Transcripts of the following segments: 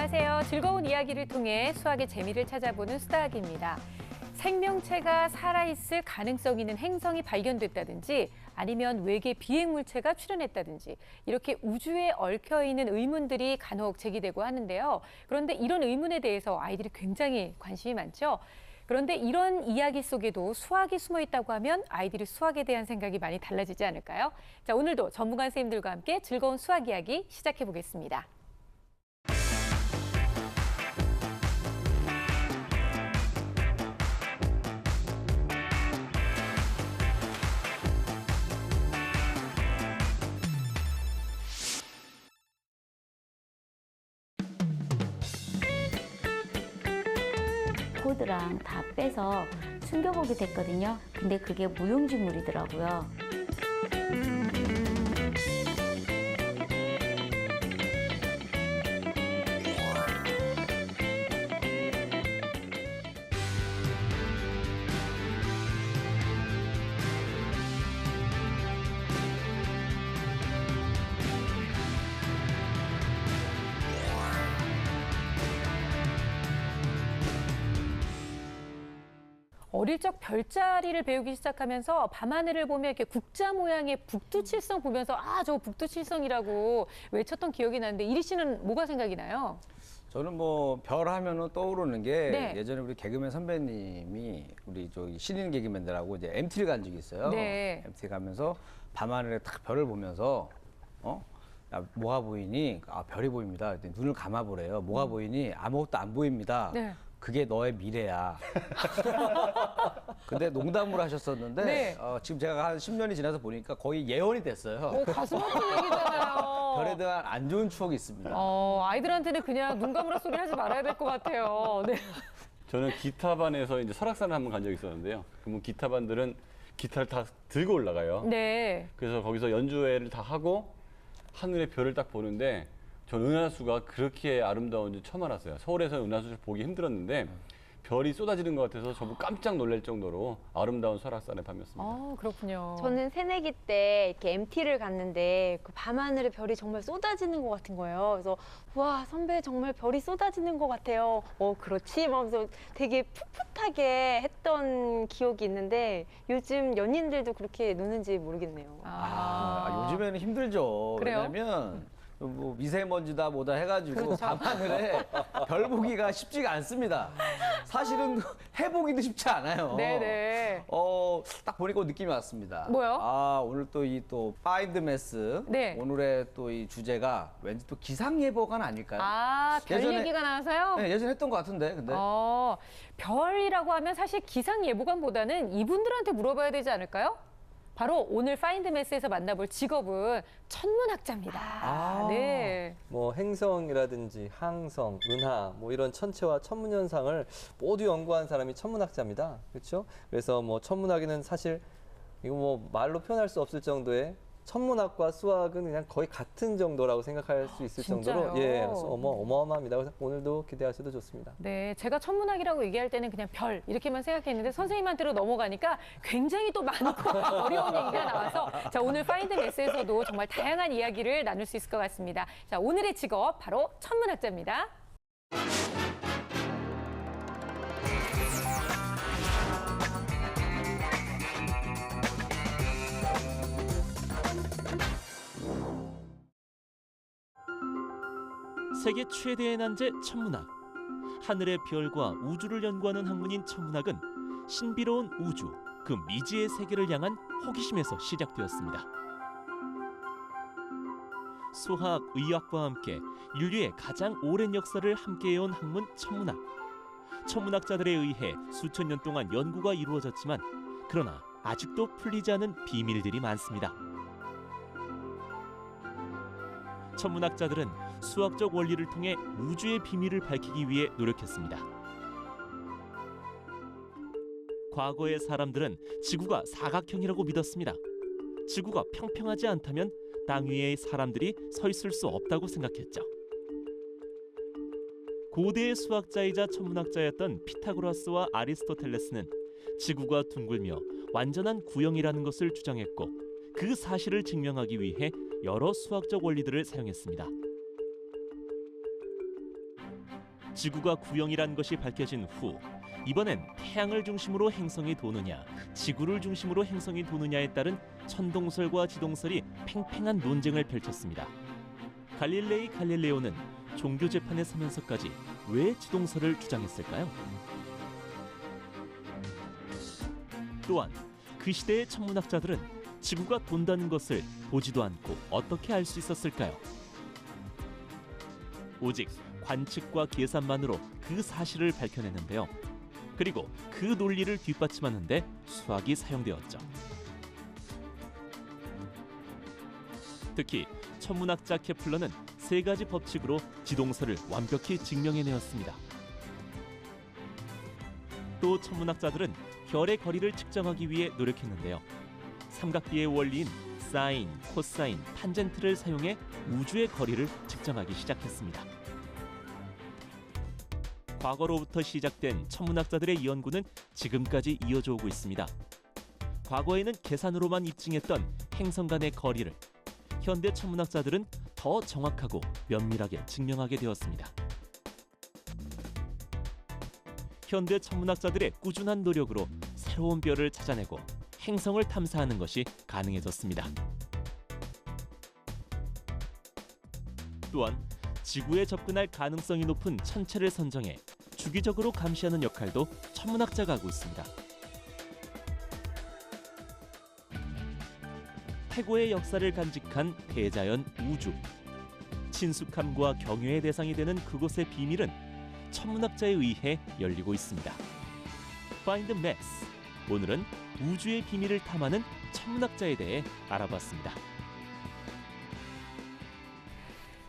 안녕하세요. 즐거운 이야기를 통해 수학의 재미를 찾아보는 수다학입니다. 생명체가 살아있을 가능성 있는 행성이 발견됐다든지 아니면 외계 비행 물체가 출현했다든지 이렇게 우주에 얽혀있는 의문들이 간혹 제기되고 하는데요. 그런데 이런 의문에 대해서 아이들이 굉장히 관심이 많죠. 그런데 이런 이야기 속에도 수학이 숨어 있다고 하면 아이들이 수학에 대한 생각이 많이 달라지지 않을까요? 자, 오늘도 전문가 선생님들과 함께 즐거운 수학 이야기 시작해 보겠습니다. 코드랑 다 빼서 숨겨보게 됐거든요. 근데 그게 무용지물이더라고요. 어릴 적 별자리를 배우기 시작하면서 밤하늘을 보면 이렇게 국자 모양의 북두칠성 보면서 저거 북두칠성이라고 외쳤던 기억이 나는데 이리 씨는 뭐가 생각이 나요? 저는 뭐 별 하면은 떠오르는 게 네. 예전에 우리 개그맨 선배님이 우리 저기 신인 개그맨들하고 이제 MT를 간 적이 있어요. 네. MT 가면서 밤하늘에 딱 별을 보면서 야, 뭐가 보이니? 별이 보입니다. 그랬더니 눈을 감아보래요. 뭐가 보이니? 아무것도 안 보입니다. 네. 그게 너의 미래야. 근데 농담을 하셨었는데 네. 지금 제가 한 10년이 지나서 보니까 거의 예언이 됐어요. 가슴 아픈 얘기잖아요. 별에 대한 안 좋은 추억이 있습니다. 아이들한테는 그냥 눈 감으라 소리 하지 말아야 될 것 같아요. 네. 저는 기타반에서 이제 설악산을 한번 간 적이 있었는데요. 그러면 기타반들은 기타를 다 들고 올라가요. 네. 그래서 거기서 연주회를 다 하고 하늘의 별을 딱 보는데 전 은하수가 그렇게 아름다운지 처음 알았어요. 서울에서 은하수를 보기 힘들었는데 별이 쏟아지는 것 같아서 저도 깜짝 놀랄 정도로 아름다운 설악산의 밤이었습니다. 그렇군요. 저는 새내기 때 이렇게 MT를 갔는데 그 밤하늘에 별이 정말 쏟아지는 것 같은 거예요. 그래서 와, 선배 정말 별이 쏟아지는 것 같아요. 그렇지? 하면서 되게 풋풋하게 했던 기억이 있는데 요즘 연인들도 그렇게 노는지 모르겠네요. 요즘에는 힘들죠. 그래요? 왜냐면 뭐 미세먼지다 뭐다 해가지고 그렇죠. 밤하늘에 별 보기가 쉽지가 않습니다. 사실은 해보기도 쉽지 않아요. 네네. 딱 보니까 느낌이 왔습니다. 뭐요? 오늘 또 파인드 매스. 네. 오늘의 또 이 주제가 왠지 또 기상예보관 아닐까요? 별 예전에- 얘기가 나와서요? 네, 예전에 했던 것 같은데, 근데. 별이라고 하면 사실 기상예보관보다는 이분들한테 물어봐야 되지 않을까요? 바로 오늘 파인드 매스에서 만나볼 직업은 천문학자입니다. 네. 뭐 행성이라든지 항성, 은하 뭐 이런 천체와 천문 현상을 모두 연구한 사람이 천문학자입니다. 그렇죠? 그래서 뭐 천문학에는 사실 이거 뭐 말로 표현할 수 없을 정도의 천문학과 수학은 그냥 거의 같은 정도라고 생각할 수 있을 진짜요? 정도로 그래서 어마어마합니다. 그래서 오늘도 기대하셔도 좋습니다. 네, 제가 천문학이라고 얘기할 때는 그냥 별 이렇게만 생각했는데 선생님한테로 넘어가니까 굉장히 또 많고 어려운 얘기가 나와서 자, 오늘 파인드 매스에서도 정말 다양한 이야기를 나눌 수 있을 것 같습니다. 자, 오늘의 직업 바로 천문학자입니다. 세계 최대의 난제 천문학. 하늘의 별과 우주를 연구하는 학문인 천문학은 신비로운 우주, 그 미지의 세계를 향한 호기심에서 시작되었습니다. 수학, 의학과 함께 인류의 가장 오랜 역사를 함께해온 학문 천문학. 천문학자들에 의해 수천 년 동안 연구가 이루어졌지만 그러나 아직도 풀리지 않은 비밀들이 많습니다. 천문학자들은 수학적 원리를 통해 우주의 비밀을 밝히기 위해 노력했습니다. 과거의 사람들은 지구가 사각형이라고 믿었습니다. 지구가 평평하지 않다면 땅 위에 사람들이 서 있을 수 없다고 생각했죠. 고대의 수학자이자 천문학자였던 피타고라스와 아리스토텔레스는 지구가 둥글며 완전한 구형이라는 것을 주장했고 그 사실을 증명하기 위해 여러 수학적 원리들을 사용했습니다. 지구가 구형이란 것이 밝혀진 후 이번엔 태양을 중심으로 행성이 도느냐, 지구를 중심으로 행성이 도느냐에 따른 천동설과 지동설이 팽팽한 논쟁을 펼쳤습니다. 갈릴레이 갈릴레오는 종교 재판에 서면서까지 왜 지동설을 주장했을까요? 또한 그 시대의 천문학자들은 지구가 돈다는 것을 보지도 않고 어떻게 알 수 있었을까요? 오직 관측과 계산만으로 그 사실을 밝혀냈는데요. 그리고 그 논리를 뒷받침하는데 수학이 사용되었죠. 특히 천문학자 케플러는 3가지 법칙으로 지동설을 완벽히 증명해내었습니다. 또 천문학자들은 별의 거리를 측정하기 위해 노력했는데요. 삼각비의 원리인 사인, 코사인, 탄젠트를 사용해 우주의 거리를 측정하기 시작했습니다. 과거로부터 시작된 천문학자들의 연구는 지금까지 이어져 오고 있습니다. 과거에는 계산으로만 입증했던 행성 간의 거리를 현대 천문학자들은 더 정확하고 면밀하게 증명하게 되었습니다. 현대 천문학자들의 꾸준한 노력으로 새로운 별을 찾아내고 행성을 탐사하는 것이 가능해졌습니다. 또한 지구에 접근할 가능성이 높은 천체를 선정해 주기적으로 감시하는 역할도 천문학자가 하고 있습니다. 태고의 역사를 간직한 대자연 우주. 친숙함과 경외의 대상이 되는 그곳의 비밀은 천문학자에 의해 열리고 있습니다. Find Max. 오늘은 우주의 비밀을 탐하는 천문학자에 대해 알아봤습니다.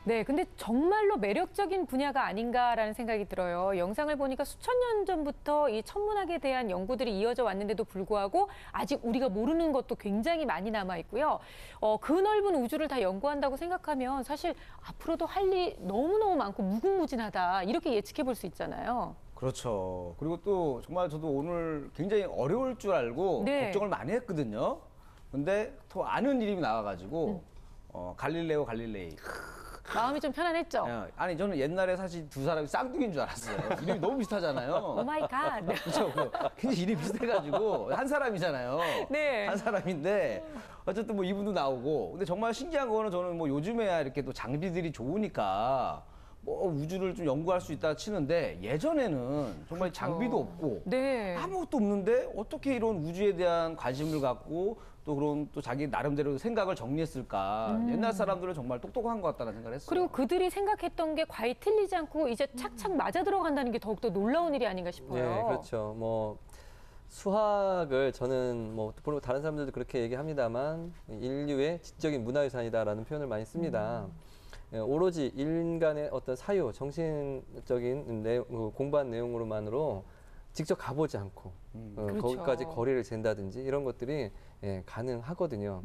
네, 근데 정말로 매력적인 분야가 아닌가라는 생각이 들어요. 영상을 보니까 수천 년 전부터 이 천문학에 대한 연구들이 이어져 왔는데도 불구하고 아직 우리가 모르는 것도 굉장히 많이 남아 있고요. 그 넓은 우주를 다 연구한다고 생각하면 사실 앞으로도 할 일이 너무너무 많고 무궁무진하다 이렇게 예측해 볼 수 있잖아요. 그렇죠. 그리고 또 정말 저도 오늘 굉장히 어려울 줄 알고 네. 걱정을 많이 했거든요. 근데 또 아는 이름이 나와가지고 갈릴레오 갈릴레이. 마음이 좀 편안했죠? 아니 저는 옛날에 사실 두 사람이 쌍둥이인 줄 알았어요. 이름이 너무 비슷하잖아요. 오 마이 갓. 그렇죠. 굉장히 이름이 비슷해가지고 한 사람이잖아요. 네. 한 사람인데 어쨌든 뭐 이분도 나오고. 근데 정말 신기한 거는 저는 뭐 요즘에야 이렇게 또 장비들이 좋으니까 뭐 우주를 좀 연구할 수 있다 치는데 예전에는 정말 장비도 없고 네. 아무것도 없는데 어떻게 이런 우주에 대한 관심을 갖고 또 그런 또 자기 나름대로 생각을 정리했을까. 옛날 사람들은 정말 똑똑한 것 같다는 생각을 했어요. 그리고 그들이 생각했던 게 과히 틀리지 않고 이제 착착 맞아 들어간다는 게 더욱더 놀라운 일이 아닌가 싶어요. 네, 그렇죠. 뭐 수학을 저는 뭐 다른 사람들도 그렇게 얘기합니다만 인류의 지적인 문화유산이다라는 표현을 많이 씁니다. 오로지 인간의 어떤 사유, 정신적인 공부한 내용으로만으로 직접 가보지 않고 그렇죠. 거기까지 거리를 잰다든지 이런 것들이 가능하거든요.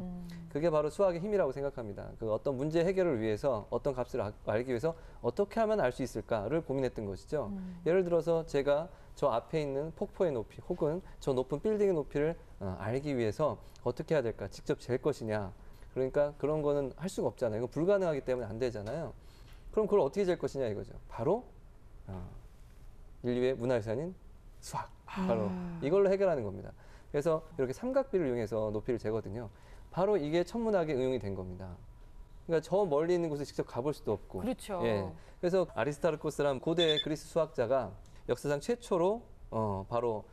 그게 바로 수학의 힘이라고 생각합니다. 그 어떤 문제 해결을 위해서 어떤 값을 알기 위해서 어떻게 하면 알 수 있을까를 고민했던 것이죠. 예를 들어서 제가 저 앞에 있는 폭포의 높이 혹은 저 높은 빌딩의 높이를 알기 위해서 어떻게 해야 될까? 직접 잴 것이냐? 그러니까 그런 거는 할 수가 없잖아요. 이거 불가능하기 때문에 안 되잖아요. 그럼 그걸 어떻게 잴 것이냐 이거죠. 바로 인류의 문화유산인 수학. 바로 이걸로 해결하는 겁니다. 그래서 이렇게 삼각비를 이용해서 높이를 재거든요. 바로 이게 천문학에 응용이 된 겁니다. 그러니까 저 멀리 있는 곳에 직접 가볼 수도 없고. 그렇죠. 예. 그래서 아리스타르코스라는 고대 그리스 수학자가 역사상 최초로 바로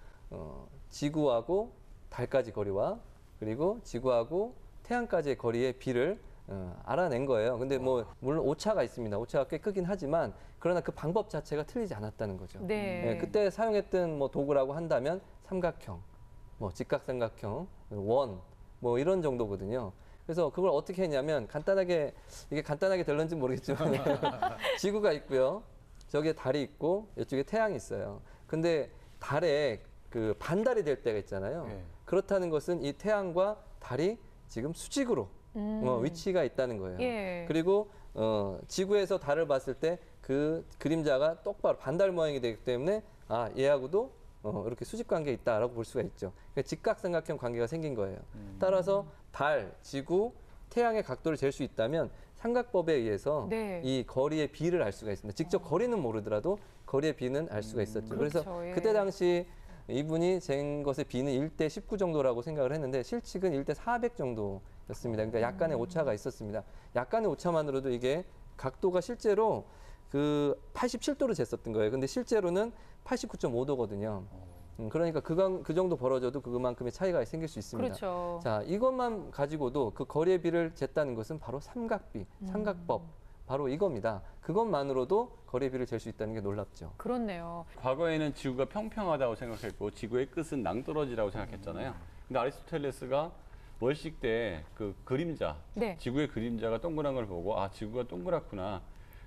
지구하고 달까지 거리와 그리고 지구하고 태양까지의 거리의 비를 알아낸 거예요. 근데 뭐 물론 오차가 있습니다. 오차가 꽤 크긴 하지만 그러나 그 방법 자체가 틀리지 않았다는 거죠. 네. 예, 그때 사용했던 뭐 도구라고 한다면 삼각형, 뭐 직각삼각형, 원, 뭐 이런 정도거든요. 그래서 그걸 어떻게 했냐면 이게 간단하게 될런지 모르겠지만 지구가 있고요. 저기에 달이 있고 이쪽에 태양이 있어요. 근데 달에 그 반달이 될 때가 있잖아요. 네. 그렇다는 것은 이 태양과 달이 지금 수직으로 위치가 있다는 거예요. 예. 그리고 지구에서 달을 봤을 때 그 그림자가 똑바로 반달 모양이 되기 때문에 얘하고도 이렇게 수직 관계에 있다라고 볼 수가 있죠. 그러니까 직각삼각형 관계가 생긴 거예요. 따라서 달, 지구, 태양의 각도를 잴 수 있다면 삼각법에 의해서 네. 이 거리의 비를 알 수가 있습니다. 직접 거리는 모르더라도 거리의 비는 알 수가 있었죠. 그래서 그렇죠. 예. 그때 당시 이분이 잰 것의 비는 1대 19 정도라고 생각을 했는데 실측은 1대 400 정도였습니다. 그러니까 약간의 오차가 있었습니다. 약간의 오차만으로도 이게 각도가 실제로 그 87도로 쟀었던 거예요. 근데 실제로는 89.5도거든요. 그러니까 그 정도 벌어져도 그만큼의 차이가 생길 수 있습니다. 그렇죠. 자, 이것만 가지고도 그 거리의 비를 쟀다는 것은 바로 삼각비, 삼각법, 바로 이겁니다. 그것만으로도 거리의 비를 잴 수 있다는 게 놀랍죠. 그렇네요. 과거에는 지구가 평평하다고 생각했고 지구의 끝은 낭떠러지라고 생각했잖아요. 근데 아리스토텔레스가 월식 때 그 그림자, 네. 지구의 그림자가 동그란 걸 보고 아 지구가 동그랗구나.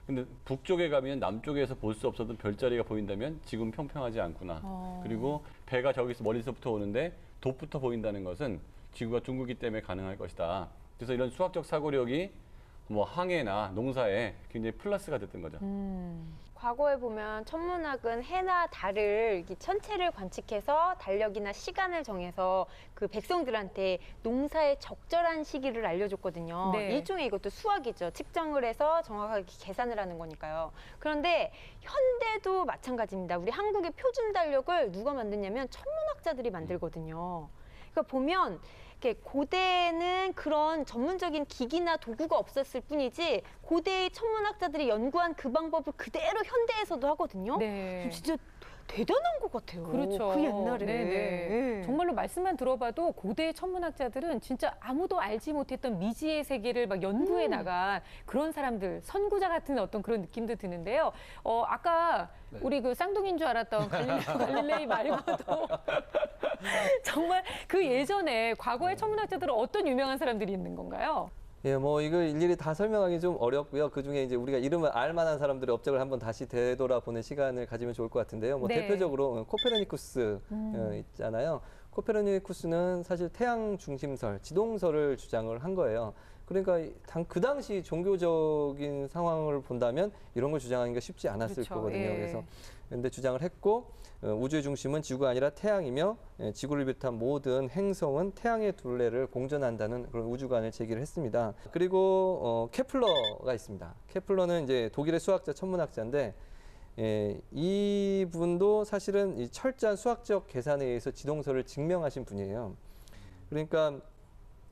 근데 북쪽에 가면 남쪽에서 볼 수 없었던 별자리가 보인다면 지구는 평평하지 않구나. 그리고 배가 저기서 멀리서부터 오는데 돛부터 보인다는 것은 지구가 둥글기 때문에 가능할 것이다. 그래서 이런 수학적 사고력이 뭐 항해나 농사에 굉장히 플러스가 됐던 거죠. 과거에 보면 천문학은 해나 달을 이렇게 천체를 관측해서 달력이나 시간을 정해서 그 백성들한테 농사의 적절한 시기를 알려줬거든요. 네. 일종의 이것도 수학이죠. 측정을 해서 정확하게 계산을 하는 거니까요. 그런데 현대도 마찬가지입니다. 우리 한국의 표준 달력을 누가 만드냐면 천문학자들이 만들거든요. 그러니까 보면 이렇게 고대에는 그런 전문적인 기기나 도구가 없었을 뿐이지 고대의 천문학자들이 연구한 그 방법을 그대로 현대에서도 하거든요. 네. 진짜 대단한 것 같아요. 그렇죠. 그 옛날에. 네네. 네. 정말로 말씀만 들어봐도 고대의 천문학자들은 진짜 아무도 알지 못했던 미지의 세계를 막 연구해 나간 그런 사람들, 선구자 같은 어떤 그런 느낌도 드는데요. 아까 네. 우리 그 쌍둥이인 줄 알았던 갈릴레이 말고도 정말 그 예전에 과거의 천문학자들은 어떤 유명한 사람들이 있는 건가요? 예, 뭐 이거 일일이 다 설명하기 좀 어렵고요. 그 중에 이제 우리가 이름을 알 만한 사람들의 업적을 한번 다시 되돌아보는 시간을 가지면 좋을 것 같은데요. 뭐 네. 대표적으로 코페르니쿠스 있잖아요. 코페르니쿠스는 사실 태양 중심설, 지동설을 주장을 한 거예요. 그러니까 그 당시 종교적인 상황을 본다면 이런 걸 주장하는 게 쉽지 않았을 그렇죠. 거거든요. 예. 그래서 근데 주장을 했고 우주의 중심은 지구가 아니라 태양이며 지구를 비롯한 모든 행성은 태양의 둘레를 공전한다는 그런 우주관을 제기를 했습니다. 그리고 케플러가 있습니다. 케플러는 이제 독일의 수학자, 천문학자인데 이분도 사실은 이 철저한 수학적 계산에 의해서 지동설을 증명하신 분이에요. 그러니까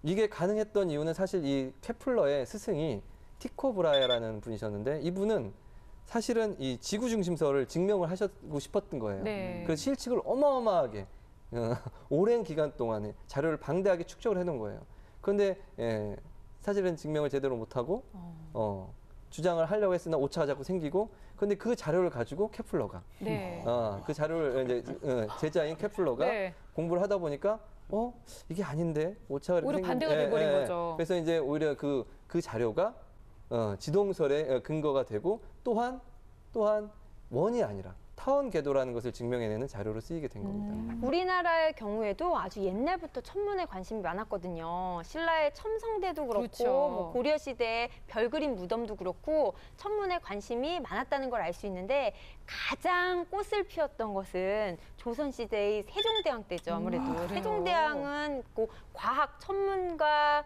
이게 가능했던 이유는 사실 이 케플러의 스승이 티코 브라헤라는 분이셨는데 이분은 사실은 이 지구 중심설을 증명을 하시고 싶었던 거예요. 네. 그 실측을 어마어마하게 오랜 기간 동안에 자료를 방대하게 축적을 해놓은 거예요. 그런데 사실은 증명을 제대로 못하고 주장을 하려고 했으나 오차가 자꾸 생기고 그런데 그 자료를 가지고 케플러가 네. 그 자료를 이제 제자인 케플러가 네. 공부를 하다 보니까 이게 아닌데 오차가 이렇게 오히려 생긴- 반대가 돼버린 거죠. 그래서 이제 오히려 그 자료가 지동설의 근거가 되고 또한 원이 아니라 타원 궤도라는 것을 증명해내는 자료로 쓰이게 된 겁니다. 우리나라의 경우에도 아주 옛날부터 천문에 관심이 많았거든요. 신라의 첨성대도 그렇고 그렇죠. 뭐 고려 시대의 별그림 무덤도 그렇고 천문에 관심이 많았다는 걸 알 수 있는데 가장 꽃을 피웠던 것은 조선 시대의 세종대왕 때죠. 아무래도 그래요? 세종대왕은 그 과학 천문과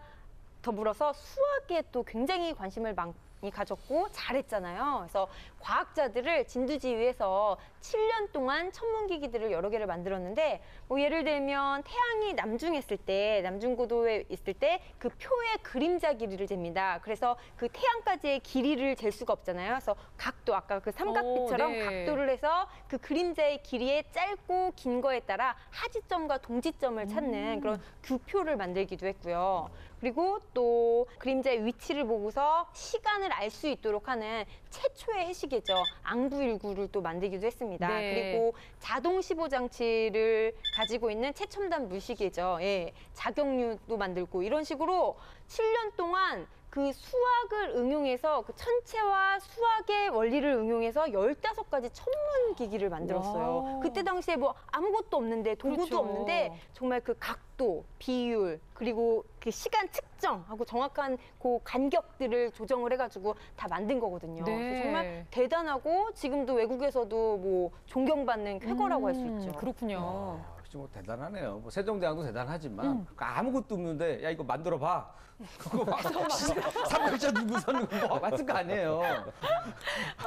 더불어서 수학에 또 굉장히 관심을 많이 가졌고 잘했잖아요. 그래서 과학자들을 진두지휘해서 7년 동안 천문기기들을 여러 개를 만들었는데 뭐 예를 들면 태양이 남중했을 때 남중고도에 있을 때 그 표의 그림자 길이를 잽니다. 그래서 그 태양까지의 길이를 잴 수가 없잖아요. 그래서 각도 아까 그 삼각비처럼 네. 각도를 해서 그 그림자의 길이의 짧고 긴 거에 따라 하지점과 동지점을 찾는 그런 규표를 만들기도 했고요. 그리고 또 그림자의 위치를 보고서 시간을 알 수 있도록 하는 최초의 해시계죠. 앙부일구를 또 만들기도 했습니다. 네. 그리고 자동 시보 장치를 가지고 있는 최첨단 물시계죠. 예, 자경류도 만들고 이런 식으로 7년 동안 그 수학을 응용해서 그 천체와 수학의 원리를 응용해서 15가지 천문 기기를 만들었어요. 와. 그때 당시에 뭐 아무것도 없는데 도구도 그렇죠. 없는데 정말 그 각도, 비율, 그리고 그 시간 측정하고 정확한 그 간격들을 조정을 해가지고 다 만든 거거든요. 네. 그래서 정말 대단하고 지금도 외국에서도 뭐 존경받는 쾌거라고 할 수 있죠. 그렇군요. 역시 뭐 대단하네요. 뭐 세종대왕도 대단하지만 아무것도 없는데 야 이거 만들어 봐. 그거 막 300자 누구 서는 거 맞을 거 아니에요.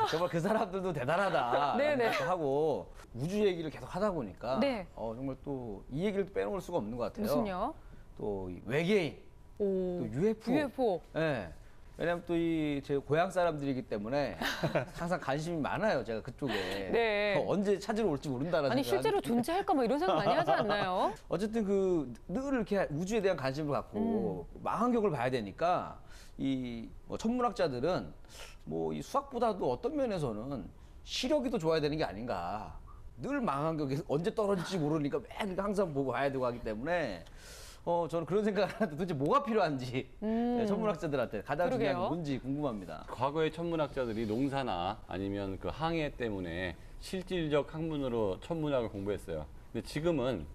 정말 그 사람들도 대단하다. 네네. 하고 우주 얘기를 계속 하다 보니까 네. 정말 또 이 얘기를 또 빼놓을 수가 없는 것 같아요. 무슨요? 또이 외계인, 또 오. UFO. UFO. 예. 왜냐면 또 이 제 고향 사람들이기 때문에 항상 관심이 많아요. 제가 그쪽에. 네. 언제 찾으러 올지 모른다는 아니 생각. 실제로 존재할까 뭐 이런 생각 많이 하지 않나요? 어쨌든 그 늘 이렇게 우주에 대한 관심을 갖고 망원경을 봐야 되니까 이 뭐 천문학자들은 뭐 이 수학보다도 어떤 면에서는 시력이 더 좋아야 되는 게 아닌가. 늘 망원경이 언제 떨어질지 모르니까 매일 항상 보고 봐야 되고 하기 때문에 저는 그런 생각을 하는데 도대체 뭐가 필요한지 네, 천문학자들한테 가장 중요한 게 그러게요. 뭔지 궁금합니다. 과거의 천문학자들이 농사나 아니면 그 항해 때문에 실질적 학문으로 천문학을 공부했어요. 근데 지금은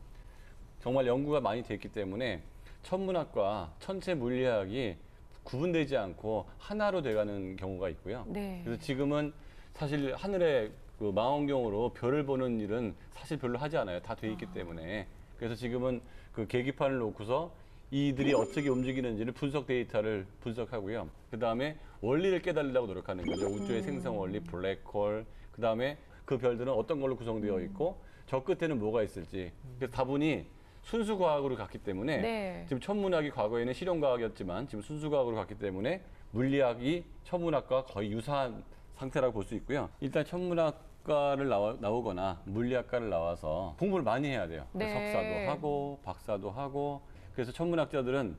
정말 연구가 많이 됐기 때문에 천문학과 천체 물리학이 구분되지 않고 하나로 돼가는 경우가 있고요. 네. 그래서 지금은 사실 하늘에 그 망원경으로 별을 보는 일은 사실 별로 하지 않아요. 다 돼 있기 때문에. 그래서 지금은 그 계기판을 놓고서 이들이 어떻게 움직이는지를 분석 데이터를 분석하고요. 그 다음에 원리를 깨달으려고 노력하는 거죠. 우주의 생성 원리, 블랙홀. 그 다음에 그 별들은 어떤 걸로 구성되어 있고 저 끝에는 뭐가 있을지. 그래서 다분히 순수 과학으로 갔기 때문에 네. 지금 천문학이 과거에는 실용과학이었지만 지금 순수 과학으로 갔기 때문에 물리학이 천문학과 거의 유사한 상태라고 볼 수 있고요. 일단 천문학과를 나오거나 물리학과를 나와서 공부를 많이 해야 돼요. 네. 석사도 하고 박사도 하고. 그래서 천문학자들은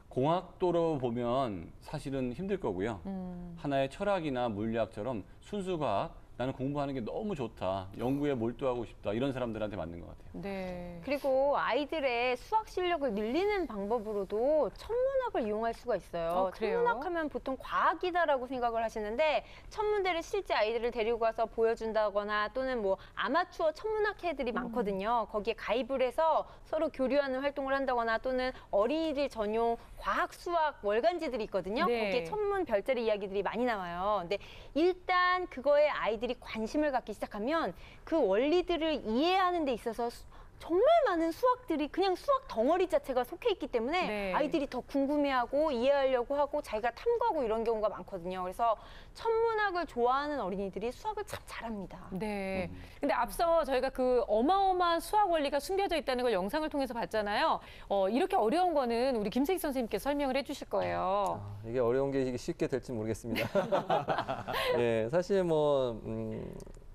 공학도로 보면 사실은 힘들 거고요. 하나의 철학이나 물리학처럼 순수 과학, 나는 공부하는 게 너무 좋다, 연구에 몰두하고 싶다, 이런 사람들한테 맞는 것 같아요. 네. 그리고 아이들의 수학 실력을 늘리는 방법으로도 천문학을 이용할 수가 있어요. 그래요? 천문학하면 보통 과학이다라고 생각을 하시는데 천문대를 실제 아이들을 데리고 가서 보여준다거나 또는 뭐 아마추어 천문학회들이 많거든요. 거기에 가입을 해서 서로 교류하는 활동을 한다거나 또는 어린이들 전용 과학 수학 월간지들이 있거든요. 네. 거기에 천문 별자리 이야기들이 많이 나와요. 근데 일단 그거에 아이들이 관심을 갖기 시작하면 그 원리들을 이해하는 데 있어서 정말 많은 수학들이 그냥 수학 덩어리 자체가 속해 있기 때문에 네. 아이들이 더 궁금해하고 이해하려고 하고 자기가 탐구하고 이런 경우가 많거든요. 그래서 천문학을 좋아하는 어린이들이 수학을 참 잘합니다. 네. 근데 앞서 저희가 그 어마어마한 수학 원리가 숨겨져 있다는 걸 영상을 통해서 봤잖아요. 이렇게 어려운 거는 우리 김세희 선생님께서 설명을 해주실 거예요. 이게 어려운 게 이게 쉽게 될지 모르겠습니다. 예, 사실 뭐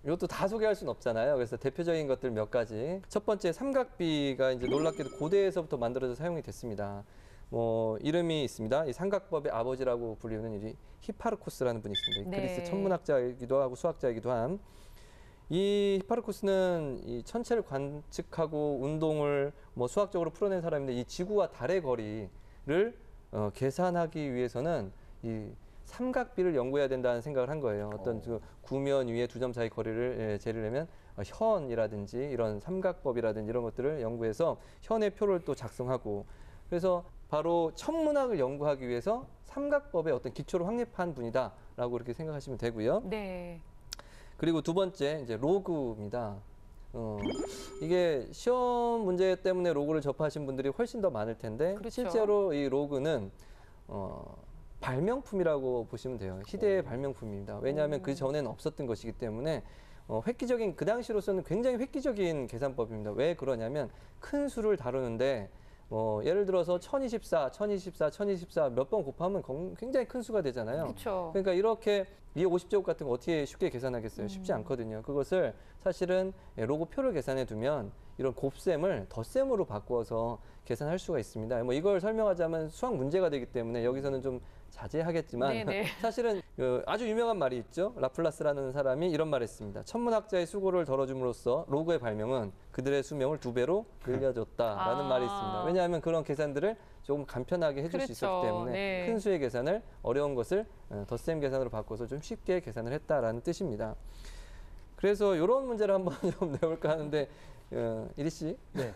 이것도 다 소개할 수는 없잖아요. 그래서 대표적인 것들 몇 가지. 첫 번째 삼각비가 이제 놀랍게도 고대에서부터 만들어져 사용이 됐습니다. 뭐 이름이 있습니다. 이 삼각법의 아버지라고 불리는 이 히파르코스라는 분이 있습니다. 네. 그리스 천문학자이기도 하고 수학자이기도 한. 이 히파르코스는 이 천체를 관측하고 운동을 뭐 수학적으로 풀어낸 사람인데 이 지구와 달의 거리를 계산하기 위해서는 이 삼각비를 연구해야 된다는 생각을 한 거예요. 어떤 그 구면 위에 두 점 사이 거리를 재려면 현이라든지 이런 삼각법이라든지 이런 것들을 연구해서 현의 표를 또 작성하고, 그래서 바로 천문학을 연구하기 위해서 삼각법의 어떤 기초를 확립한 분이다라고 이렇게 생각하시면 되고요. 네. 그리고 두 번째 이제 로그입니다. 이게 시험 문제 때문에 로그를 접하신 분들이 훨씬 더 많을 텐데 그렇죠. 실제로 이 로그는 발명품이라고 보시면 돼요. 희대의 발명품입니다. 왜냐하면 그 전에는 없었던 것이기 때문에 획기적인, 그 당시로서는 굉장히 획기적인 계산법입니다. 왜 그러냐면 큰 수를 다루는데 예를 들어서 1024, 1024, 1024 몇 번 곱하면 굉장히 큰 수가 되잖아요. 그렇죠. 그러니까 이렇게 250제곱 같은 거 어떻게 쉽게 계산하겠어요? 쉽지 않거든요. 그것을 사실은 로그표를 계산해 두면 이런 곱셈을 덧셈으로 바꾸어서 계산할 수가 있습니다. 뭐 이걸 설명하자면 수학 문제가 되기 때문에 여기서는 좀 자제하겠지만 네네. 사실은 아주 유명한 말이 있죠. 라플라스라는 사람이 이런 말을 했습니다. 천문학자의 수고를 덜어줌으로써 로그의 발명은 그들의 수명을 2배로 늘려줬다라는 말이 있습니다. 왜냐하면 그런 계산들을 조금 간편하게 해줄 수 있었기 때문에 네. 큰 수의 계산을, 어려운 것을 덧셈 계산으로 바꿔서 좀 쉽게 계산을 했다라는 뜻입니다. 그래서 이런 문제를 한번 좀 내볼까 하는데 이리 씨, 네.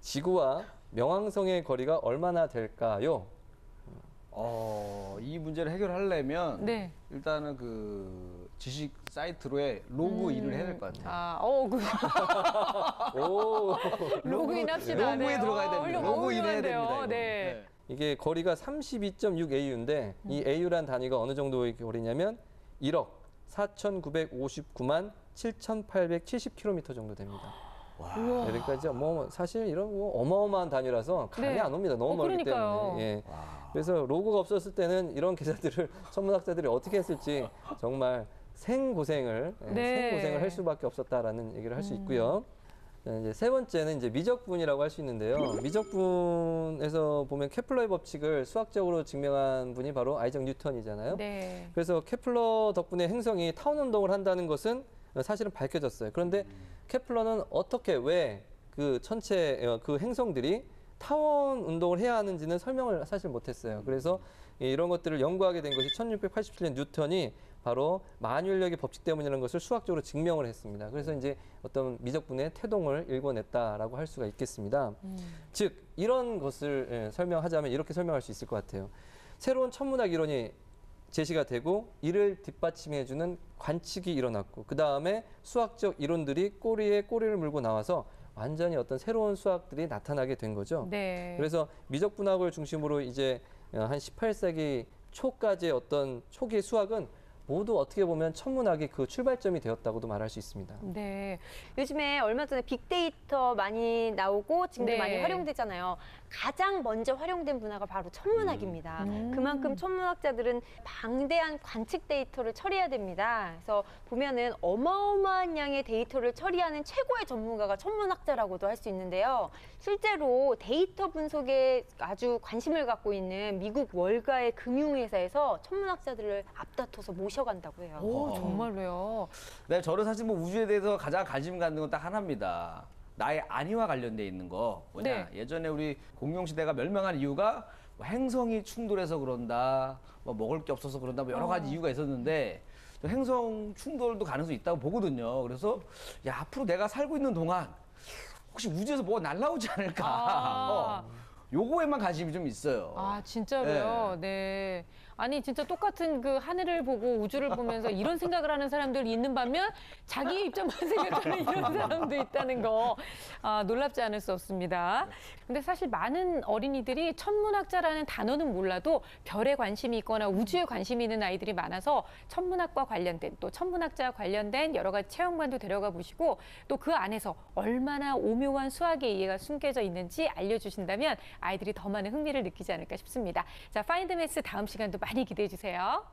지구와 명왕성의 거리가 얼마나 될까요? 이 문제를 해결하려면 네. 일단은 그 지식 사이트로의 로그인을 해야 될 것 같아요. 오. 로그인 합시다. 로그에 들어가야 됩니다. 로그인 해야 됩니다. 이거는. 네. 이게 거리가 32.6 AU인데 이 AU란 단위가 어느 정도의 거리냐면 1억 4,959만 7,870km 정도 됩니다. 그러니까 이제 뭐 사실 이런 뭐 어마어마한 단위라서 감이 네. 안 옵니다. 너무 멀기 그러니까요. 때문에. 예. 그래서 로고가 없었을 때는 이런 계산들을 천문학자들이 어떻게 했을지 정말 생고생을 네. 생고생을 할 수밖에 없었다라는 얘기를 할 수 있고요. 이제 세 번째는 이제 미적분이라고 할 수 있는데요. 미적분에서 보면 케플러의 법칙을 수학적으로 증명한 분이 바로 아이작 뉴턴이잖아요. 네. 그래서 케플러 덕분에 행성이 타원 운동을 한다는 것은 사실은 밝혀졌어요. 그런데 케플러는 어떻게 왜 그 천체 그 행성들이 타원 운동을 해야 하는지는 설명을 사실 못했어요. 그래서 이런 것들을 연구하게 된 것이 1687년 뉴턴이 바로 만유인력의 법칙 때문이라는 것을 수학적으로 증명을 했습니다. 그래서 이제 어떤 미적분의 태동을 일궈냈다라고 할 수가 있겠습니다. 즉 이런 것을 설명하자면 이렇게 설명할 수 있을 것 같아요. 새로운 천문학 이론이 제시가 되고 이를 뒷받침해주는 관측이 일어났고 그 다음에 수학적 이론들이 꼬리에 꼬리를 물고 나와서 완전히 어떤 새로운 수학들이 나타나게 된 거죠. 네. 그래서 미적분학을 중심으로 이제 한 18세기 초까지의 어떤 초기의 수학은 모두 어떻게 보면 천문학이 그 출발점이 되었다고도 말할 수 있습니다. 네. 요즘에 얼마 전에 빅데이터 많이 나오고 지금도 네. 많이 활용되잖아요. 가장 먼저 활용된 분야가 바로 천문학입니다. 그만큼 천문학자들은 방대한 관측 데이터를 처리해야 됩니다. 그래서 보면은 어마어마한 양의 데이터를 처리하는 최고의 전문가가 천문학자라고도 할 수 있는데요. 실제로 데이터 분석에 아주 관심을 갖고 있는 미국 월가의 금융회사에서 천문학자들을 앞다퉈서 모셔간다고 해요. 오, 정말로요. 네, 저는 사실 뭐 우주에 대해서 가장 관심 갖는 건 딱 하나입니다. 나의 안위와 관련돼 있는 거 뭐냐. 네. 예전에 우리 공룡시대가 멸망한 이유가 뭐 행성이 충돌해서 그런다, 뭐 먹을 게 없어서 그런다, 뭐 여러 가지 이유가 있었는데 행성 충돌도 가능성이 있다고 보거든요. 그래서 야, 앞으로 내가 살고 있는 동안 혹시 우주에서 뭐가 날라오지 않을까. 아. 요거에만 관심이 좀 있어요. 아, 진짜로요? 네. 아니, 진짜 똑같은 그 하늘을 보고 우주를 보면서 이런 생각을 하는 사람들이 있는 반면 자기의 입장만 생각하는 이런 사람도 있다는 거 놀랍지 않을 수 없습니다. 근데 사실 많은 어린이들이 천문학자라는 단어는 몰라도 별에 관심이 있거나 우주에 관심이 있는 아이들이 많아서 천문학과 관련된 또 천문학자와 관련된 여러 가지 체험관도 데려가 보시고 또 그 안에서 얼마나 오묘한 수학의 이해가 숨겨져 있는지 알려주신다면 아이들이 더 많은 흥미를 느끼지 않을까 싶습니다. 자, 파인드 매스 다음 시간도 많이 기대해 주세요.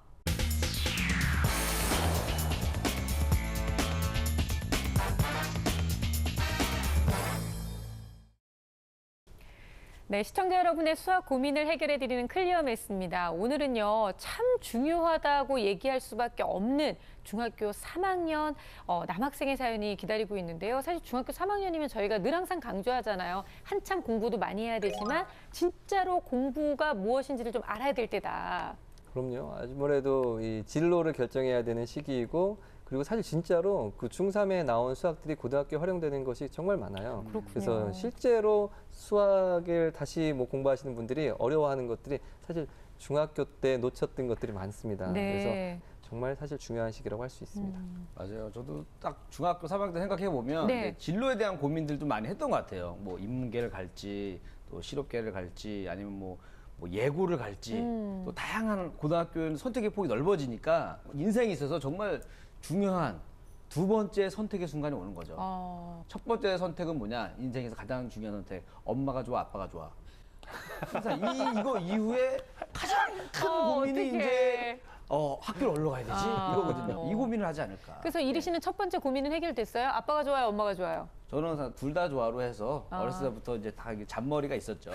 네, 시청자 여러분의 수학 고민을 해결해 드리는 클리어 매스입니다. 오늘은요, 참 중요하다고 얘기할 수밖에 없는 중학교 3학년 남학생의 사연이 기다리고 있는데요. 사실 중학교 3학년이면 저희가 늘 항상 강조하잖아요. 한참 공부도 많이 해야 되지만 진짜로 공부가 무엇인지를 좀 알아야 될 때다. 그럼요. 아무래도 이 진로를 결정해야 되는 시기이고 그리고 사실 진짜로 그 중3에 나온 수학들이 고등학교에 활용되는 것이 정말 많아요. 그렇군요. 그래서 실제로 수학을 다시 뭐 공부하시는 분들이 어려워하는 것들이 사실 중학교 때 놓쳤던 것들이 많습니다. 그래서 네. 정말 사실 중요한 시기라고 할 수 있습니다. 맞아요. 저도 딱 중학교 3학년 때 생각해 보면 네. 진로에 대한 고민들도 많이 했던 것 같아요. 뭐 인문계를 갈지, 또 실업계를 갈지, 아니면 뭐 예고를 갈지, 또 다양한 고등학교는 선택의 폭이 넓어지니까 인생에 있어서 정말 중요한 두 번째 선택의 순간이 오는 거죠. 첫 번째 선택은 뭐냐? 인생에서 가장 중요한 선택. 엄마가 좋아, 아빠가 좋아. 항상 이거 이후에 가장 큰 고민이 어떡해. 이제 학교를 어디로 가야 되지? 이거거든요. 이 어. 고민을 하지 않을까. 그래서 이리 씨는 첫 번째 고민은 해결됐어요? 아빠가 좋아요? 엄마가 좋아요? 저는 둘 다 좋아로 해서 어렸을 때부터 이제 다 잔머리가 있었죠.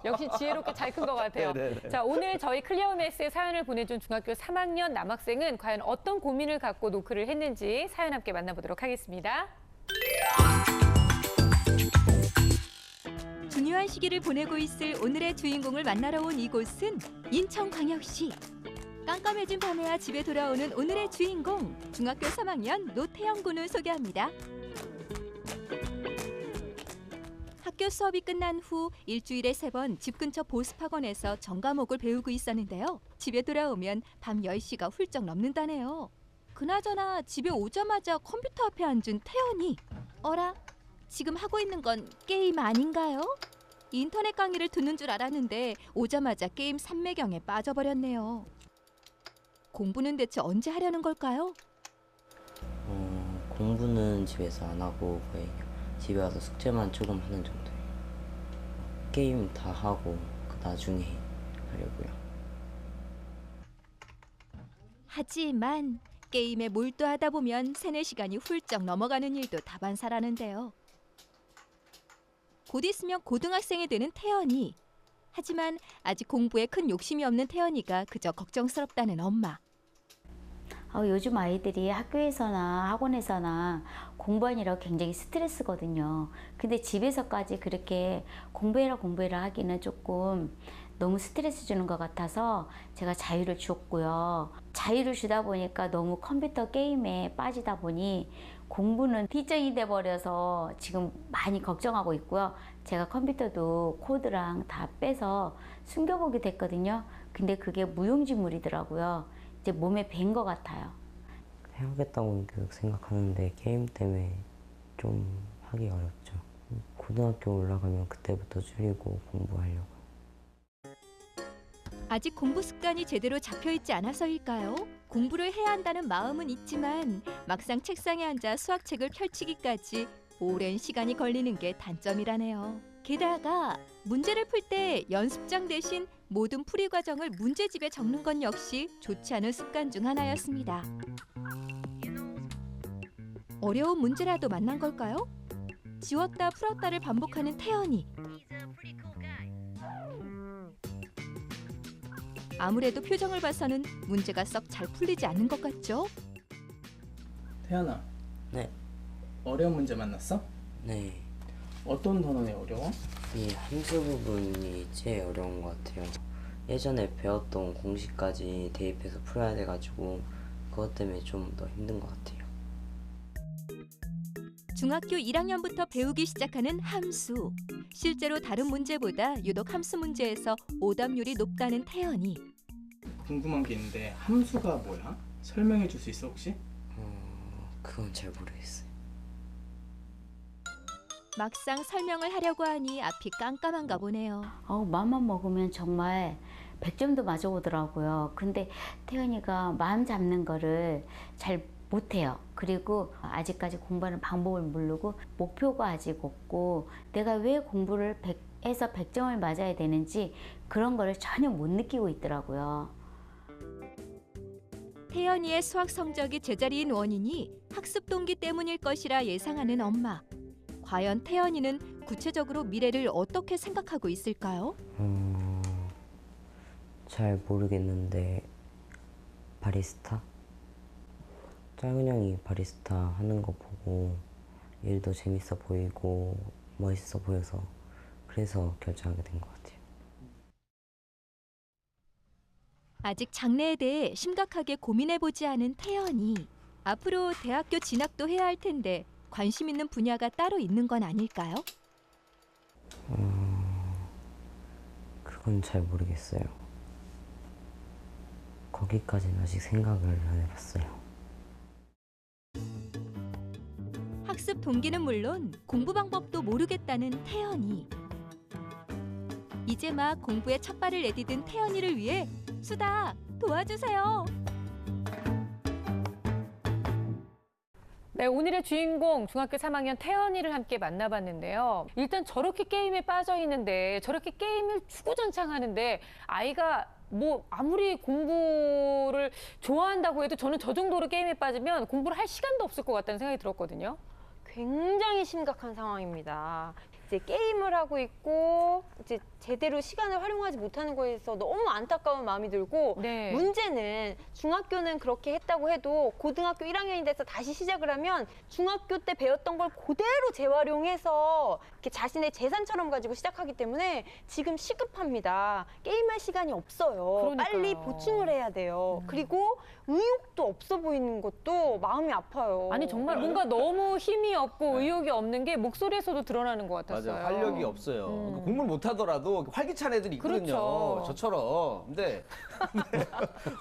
역시 지혜롭게 잘 큰 것 같아요. 네네네. 자, 오늘 저희 클리어 매스에 사연을 보내준 중학교 3학년 남학생은 과연 어떤 고민을 갖고 노크를 했는지 사연 함께 만나보도록 하겠습니다. 중요한 시기를 보내고 있을 오늘의 주인공을 만나러 온 이곳은 인천광역시. 깜깜해진 밤에야 집에 돌아오는 오늘의 주인공, 중학교 3학년 노태영 군을 소개합니다. 학교 수업이 끝난 후 일주일에 3번 집 근처 보습학원에서 전과목을 배우고 있었는데요. 집에 돌아오면 밤 10시가 훌쩍 넘는다네요. 그나저나 집에 오자마자 컴퓨터 앞에 앉은 태연이. 어라? 지금 하고 있는 건 게임 아닌가요? 인터넷 강의를 듣는 줄 알았는데 오자마자 게임 삼매경에 빠져버렸네요. 공부는 대체 언제 하려는 걸까요? 공부는 집에서 안 하고 거의 집에 와서 숙제만 조금 하는 정도예요. 게임 다 하고 그 나중에 하려고요. 하지만 게임에 몰두하다 보면 3-4시간이 훌쩍 넘어가는 일도 다반사라는데요. 곧 있으면 고등학생이 되는 태연이. 하지만 아직 공부에 큰 욕심이 없는 태연이가 그저 걱정스럽다는 엄마. 요즘 아이들이 학교에서나 학원에서나 공부하느라 굉장히 스트레스거든요. 근데 집에서까지 그렇게 공부해라 하기는 조금 너무 스트레스 주는 것 같아서 제가 자유를 주었고요. 자유를 주다 보니까 너무 컴퓨터 게임에 빠지다 보니 공부는 뒷전이 돼버려서 지금 많이 걱정하고 있고요. 제가 컴퓨터도 코드랑 다 빼서 숨겨보게 됐거든요. 근데 그게 무용지물이더라고요. 이제 몸에 밴 것 같아요. 해야겠다고 계속 생각하는데 게임 때문에 좀 하기 어렵죠. 고등학교 올라가면 그때부터 줄이고 공부하려고. 아직 공부 습관이 제대로 잡혀있지 않아서일까요? 공부를 해야 한다는 마음은 있지만 막상 책상에 앉아 수학책을 펼치기까지 오랜 시간이 걸리는 게 단점이라네요. 게다가 문제를 풀 때 연습장 대신 모든 풀이 과정을 문제집에 적는 건 역시 좋지 않은 습관 중 하나였습니다. 어려운 문제라도 만난 걸까요? 지웠다 풀었다를 반복하는 태연이. 아무래도 표정을 봐서는 문제가 썩 잘 풀리지 않는 것 같죠? 태연아. 네. 어려운 문제 만났어? 네. 어떤 단원이 어려워? 이 함수 부분이 제일 어려운 것 같아요. 예전에 배웠던 공식까지 대입해서 풀어야 돼가지고 그것 때문에 좀 더 힘든 것 같아요. 중학교 1학년부터 배우기 시작하는 함수. 실제로 다른 문제보다 유독 함수 문제에서 오답률이 높다는 태연이. 궁금한 게 있는데 함수가 뭐야? 설명해 줄 수 있어 혹시? 그건 잘 모르겠어요. 막상 설명을 하려고 하니 앞이 깜깜한가 보네요. 마음만 먹으면 정말 100점도 맞아오더라고요. 근데 태연이가 마음 잡는 거를 잘 못해요. 그리고 아직까지 공부하는 방법을 모르고 목표가 아직 없고 내가 왜 공부를 100에서 100점을 맞아야 되는지 그런 거를 전혀 못 느끼고 있더라고요. 태연이의 수학 성적이 제자리인 원인이 학습 동기 때문일 것이라 예상하는 엄마. 과연 태연이는 구체적으로 미래를 어떻게 생각하고 있을까요? 잘 모르겠는데 바리스타? 작은 형이 바리스타 하는 거 보고 일도 재밌어 보이고 멋있어 보여서 그래서 결정하게 된 것 같아요. 아직 장래에 대해 심각하게 고민해보지 않은 태연이. 앞으로 대학교 진학도 해야 할 텐데 관심 있는 분야가 따로 있는 건 아닐까요? 그건 잘 모르겠어요. 거기까지는 아직 생각을 안 해봤어요. 학습 동기는 물론 공부 방법도 모르겠다는 태연이. 이제 막 공부에 첫 발을 내디딘 태연이를 위해 수다 도와주세요. 네, 오늘의 주인공 중학교 3학년 태연이를 함께 만나봤는데요. 일단 저렇게 게임에 빠져 있는데 저렇게 게임을 주구장창 하는데 아이가 뭐 아무리 공부를 좋아한다고 해도 저는 저 정도로 게임에 빠지면 공부를 할 시간도 없을 것 같다는 생각이 들었거든요. 굉장히 심각한 상황입니다. 이제 게임을 하고 있고 이제 제대로 시간을 활용하지 못하는 거에서 너무 안타까운 마음이 들고 네. 문제는 중학교는 그렇게 했다고 해도 고등학교 1학년이 돼서 다시 시작을 하면 중학교 때 배웠던 걸 그대로 재활용해서 이렇게 자신의 재산처럼 가지고 시작하기 때문에 지금 시급합니다. 게임할 시간이 없어요. 그러니까요. 빨리 보충을 해야 돼요. 그리고 의욕도 없어 보이는 것도 마음이 아파요. 아니 정말 뭔가 너무 힘이 없고 의욕이 없는 게 목소리에서도 드러나는 것 같아서 있었어요. 맞아요. 활력이 없어요. 그러니까 공부를 못 하더라도 활기찬 애들이 있거든요. 그렇죠. 저처럼. 근데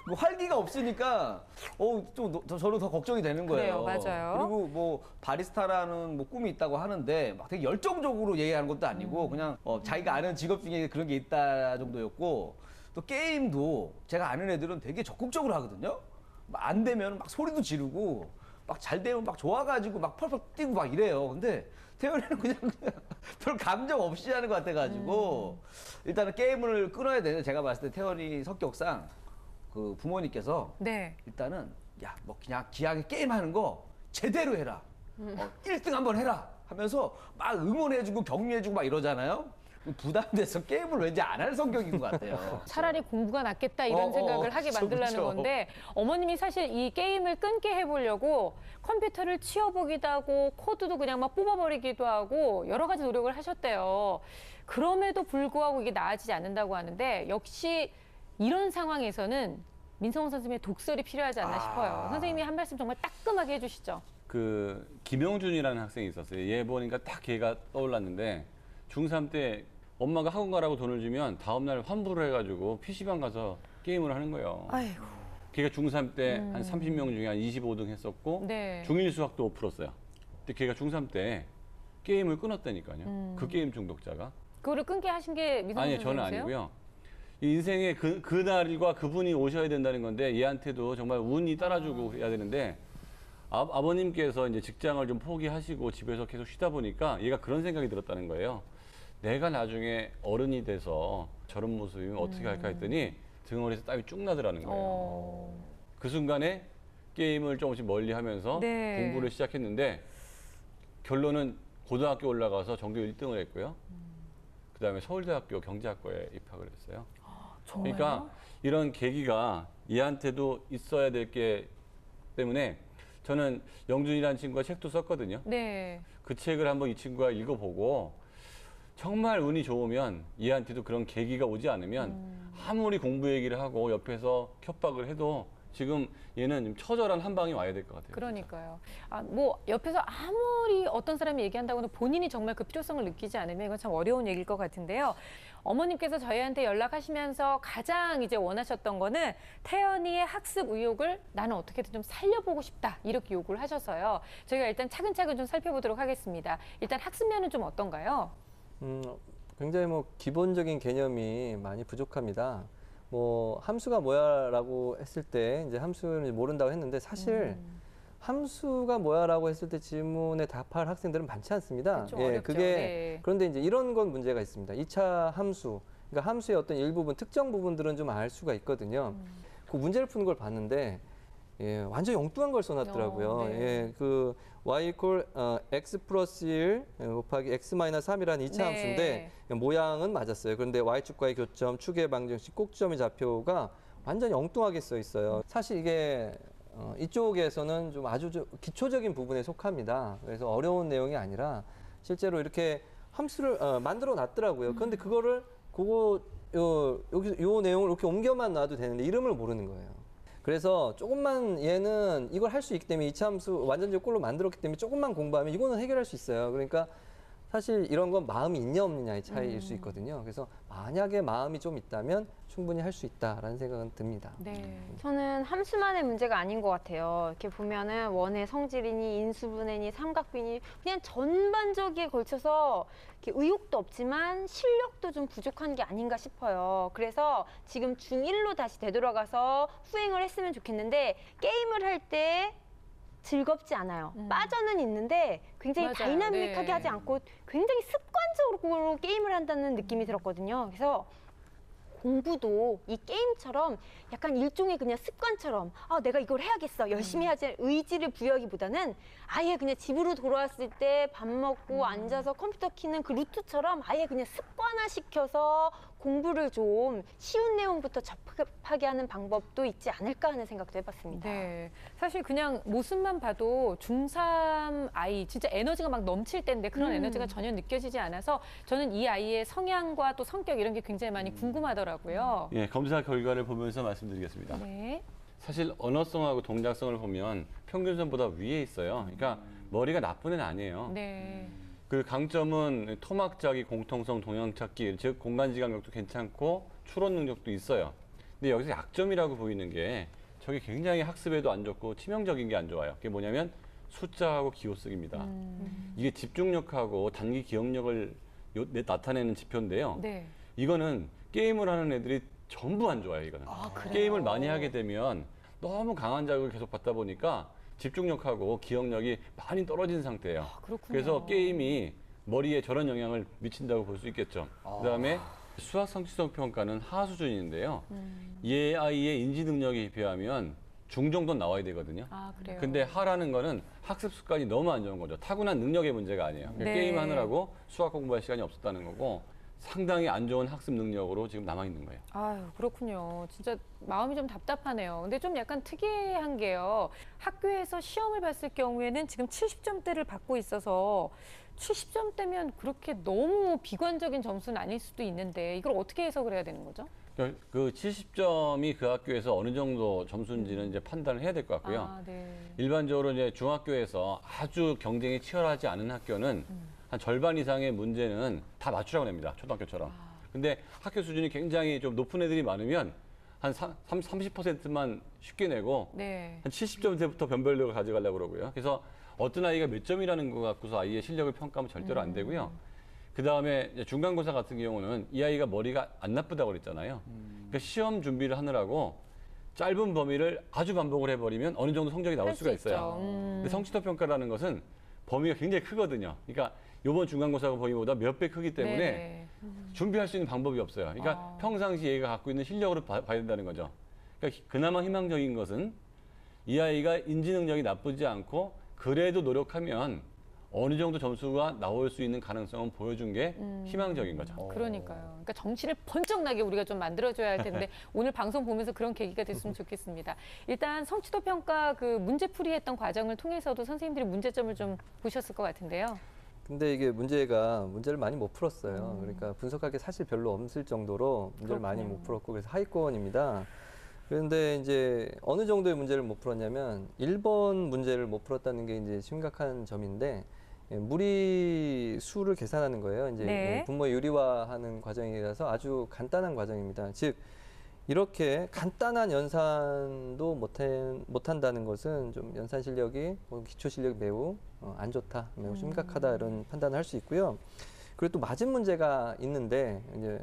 뭐 활기가 없으니까 저는 더 걱정이 되는 거예요. 그래요, 맞아요. 그리고 뭐 바리스타라는 뭐 꿈이 있다고 하는데 막 되게 열정적으로 얘기하는 것도 아니고 그냥 자기가 아는 직업 중에 그런 게 있다 정도였고 또 게임도 제가 아는 애들은 되게 적극적으로 하거든요. 막 안 되면 막 소리도 지르고 막 잘 되면 막 좋아가지고 막 펄펄 뛰고 막 이래요. 근데 태연이는 그냥 별 감정 없이 하는 것 같아가지고 일단은 게임을 끊어야 되는데 제가 봤을 때 태연이 성격상 그 부모님께서 네. 일단은 야 뭐 그냥 기하게 게임하는 거 제대로 해라. 1등 한번 해라 하면서 막 응원해주고 격려해주고 막 이러잖아요. 부담돼서 게임을 왠지 안 할 성격인 것 같아요. 차라리 공부가 낫겠다 이런 생각을 하게 그쵸, 만들라는 그쵸. 건데 어머님이 사실 이 게임을 끊게 해보려고 컴퓨터를 치워보기도 하고 코드도 그냥 막 뽑아버리기도 하고 여러 가지 노력을 하셨대요. 그럼에도 불구하고 이게 나아지지 않는다고 하는데 역시 이런 상황에서는 민성훈 선생님의 독설이 필요하지 않나 싶어요. 선생님이 한 말씀 정말 따끔하게 해주시죠. 그 김영준이라는 학생이 있었어요. 얘 보니까 딱 걔가 떠올랐는데 중3 때 엄마가 학원 가라고 돈을 주면 다음날 환불을 해가지고 PC방 가서 게임을 하는 거예요. 아이고. 걔가 중3 때 한 30명 중에 한 25등 했었고 네. 중1 수학도 5%였어요. 근데 걔가 중3 때 게임을 끊었다니까요. 그 게임 중독자가. 그거를 끊게 하신 게 민성훈 아니 선생님이세요? 저는 아니고요. 이 인생에 그날과 그분이 오셔야 된다는 건데 얘한테도 정말 운이 따라주고 해야 되는데 아버님께서 이제 직장을 좀 포기하시고 집에서 계속 쉬다 보니까 얘가 그런 생각이 들었다는 거예요. 내가 나중에 어른이 돼서 저런 모습이면 어떻게 할까 했더니 등허리에서 땀이 쭉 나더라는 거예요. 그 순간에 게임을 조금씩 멀리 하면서 네. 공부를 시작했는데 결론은 고등학교 올라가서 전교 1등을 했고요. 그다음에 서울대학교 경제학과에 입학을 했어요. 정말요? 그러니까 이런 계기가 얘한테도 있어야 될 게 때문에 저는 영준이라는 친구가 책도 썼거든요. 네. 그 책을 한번 이 친구가 읽어보고 정말 운이 좋으면 얘한테도 그런 계기가 오지 않으면 아무리 공부 얘기를 하고 옆에서 협박을 해도 지금 얘는 좀 처절한 한 방이 와야 될 것 같아요. 그러니까요. 뭐 옆에서 아무리 어떤 사람이 얘기한다고는 본인이 정말 그 필요성을 느끼지 않으면 이건 참 어려운 얘기일 것 같은데요. 어머님께서 저희한테 연락하시면서 가장 이제 원하셨던 거는 태연이의 학습 의욕을 나는 어떻게든 좀 살려보고 싶다 이렇게 요구를 하셔서요. 저희가 일단 차근차근 좀 살펴보도록 하겠습니다. 일단 학습면은 좀 어떤가요? 굉장히 뭐 기본적인 개념이 많이 부족합니다. 뭐 함수가 뭐야라고 했을 때 이제 함수를 모른다고 했는데 사실 함수가 뭐야라고 했을 때 질문에 답할 학생들은 많지 않습니다. 그렇죠, 어렵죠. 그게 네. 그런데 이제 이런 건 문제가 있습니다. 2차 함수, 그러니까 함수의 어떤 일부분, 특정 부분들은 좀 알 수가 있거든요. 그 문제를 푸는 걸 봤는데 완전 엉뚱한 걸 써놨더라고요. 네. 그 y x 플러스 1 곱하기 x 마이너스 3이라는 2차 네. 함수인데 모양은 맞았어요. 그런데 y축과의 교점, 축의 방정식, 꼭지점의 좌표가 완전히 엉뚱하게 써 있어요. 사실 이게 이쪽에서는 좀 아주 기초적인 부분에 속합니다. 그래서 어려운 내용이 아니라 실제로 이렇게 함수를 만들어 놨더라고요. 그런데 그거를 여기서 요 내용을 이렇게 옮겨만 놔도 되는데 이름을 모르는 거예요. 그래서 조금만 얘는 이걸 할 수 있기 때문에 이차 함수 완전적 꼴로 만들었기 때문에 조금만 공부하면 이거는 해결할 수 있어요. 그러니까 사실 이런 건 마음이 있냐 없느냐의 차이일 수 있거든요. 그래서 만약에 마음이 좀 있다면 충분히 할 수 있다라는 생각은 듭니다. 네. 저는 함수만의 문제가 아닌 것 같아요. 이렇게 보면은 원의 성질이니 인수분해니 삼각비니 그냥 전반적에 걸쳐서 이렇게 의욕도 없지만 실력도 좀 부족한 게 아닌가 싶어요. 그래서 지금 중1로 다시 되돌아가서 후행을 했으면 좋겠는데 게임을 할 때 즐겁지 않아요. 빠져는 있는데 굉장히 맞아요. 다이나믹하게 네. 하지 않고 굉장히 습관적으로 게임을 한다는 느낌이 들었거든요. 그래서 공부도 이 게임처럼 약간 일종의 그냥 습관처럼 내가 이걸 해야겠어 열심히 하지 의지를 부여하기보다는 아예 그냥 집으로 돌아왔을 때 밥 먹고 앉아서 컴퓨터 키는 그 루트처럼 아예 그냥 습관화시켜서 공부를 좀 쉬운 내용부터 접하게 하는 방법도 있지 않을까 하는 생각도 해봤습니다. 네. 사실 그냥 모습만 봐도 중3 아이 진짜 에너지가 막 넘칠 때인데 그런 에너지가 전혀 느껴지지 않아서 저는 이 아이의 성향과 또 성격 이런 게 굉장히 많이 궁금하더라고요. 예, 검사 결과를 보면서 말씀드리겠습니다. 네. 사실 언어성하고 동작성을 보면 평균선보다 위에 있어요. 그러니까 머리가 나쁜 애는 아니에요. 네. 그 강점은 토막자기 공통성 동향찾기, 즉 공간지각력도 괜찮고 추론 능력도 있어요. 근데 여기서 약점이라고 보이는 게 저게 굉장히 학습에도 안 좋고 치명적인 게 안 좋아요. 그게 뭐냐면 숫자하고 기호 쓰기입니다. 이게 집중력하고 단기 기억력을 나타내는 지표인데요. 네. 이거는 게임을 하는 애들이 전부 안 좋아요. 이거는. 그래요? 게임을 많이 하게 되면 너무 강한 자극을 계속 받다 보니까 집중력하고 기억력이 많이 떨어진 상태예요. 그렇군요. 그래서 게임이 머리에 저런 영향을 미친다고 볼 수 있겠죠. 그다음에 수학 성취성 평가는 하 수준인데요. 이 아이의 인지 능력에 비하면 중 정도는 나와야 되거든요. 그래요. 근데 하라는 거는 학습 습관이 너무 안 좋은 거죠. 타고난 능력의 문제가 아니에요. 그러니까 네. 게임 하느라고 수학 공부할 시간이 없었다는 거고 상당히 안 좋은 학습 능력으로 지금 남아 있는 거예요. 아유, 그렇군요. 진짜 마음이 좀 답답하네요. 근데 좀 약간 특이한 게요. 학교에서 시험을 봤을 경우에는 지금 70점대를 받고 있어서 70점대면 그렇게 너무 비관적인 점수는 아닐 수도 있는데 이걸 어떻게 해석을 해야 되는 거죠? 그 70점이 그 학교에서 어느 정도 점수인지는 이제 판단을 해야 될 것 같고요. 네. 일반적으로 이제 중학교에서 아주 경쟁이 치열하지 않은 학교는 한 절반 이상의 문제는 다 맞추라고 냅니다. 초등학교처럼. 근데 학교 수준이 굉장히 좀 높은 애들이 많으면 한 30%만 쉽게 내고 네. 한 70점대부터 변별력을 가져가려고 그러고요. 그래서 어떤 아이가 몇 점이라는 거 갖고서 아이의 실력을 평가하면 절대로 안 되고요. 그 다음에 중간고사 같은 경우는 이 아이가 머리가 안 나쁘다고 그랬잖아요. 그러니까 시험 준비를 하느라고 짧은 범위를 아주 반복을 해버리면 어느 정도 성적이 나올 수가 있어요. 근데 성취도 평가라는 것은 범위가 굉장히 크거든요. 그러니까 이번 중간고사 범위보다 몇 배 크기 때문에 네네. 준비할 수 있는 방법이 없어요. 그러니까 평상시 얘가 갖고 있는 실력으로 봐야 된다는 거죠. 그러니까 그나마 희망적인 것은 이 아이가 인지 능력이 나쁘지 않고 그래도 노력하면 어느 정도 점수가 나올 수 있는 가능성은 보여준 게 희망적인 거죠. 그러니까요. 그러니까 정신을 번쩍 나게 우리가 좀 만들어줘야 할 텐데 오늘 방송 보면서 그런 계기가 됐으면 좋겠습니다. 일단 성취도 평가 그 문제풀이 했던 과정을 통해서도 선생님들이 문제점을 좀 보셨을 것 같은데요. 근데 이게 문제를 많이 못 풀었어요. 그러니까 분석할 게 사실 별로 없을 정도로 문제를 많이 못 풀었고 그래서 하위권입니다. 그런데 이제 어느 정도의 문제를 못 풀었냐면 1번 문제를 못 풀었다는 게 이제 심각한 점인데 무리수를 계산하는 거예요. 이제 네. 분모 유리화하는 과정이라서 아주 간단한 과정입니다. 즉 이렇게 간단한 연산도 못한다는 것은 좀 연산 실력이 기초 실력이 매우 안 좋다, 매우 심각하다 이런 판단을 할 수 있고요. 그리고 또 맞은 문제가 있는데 이제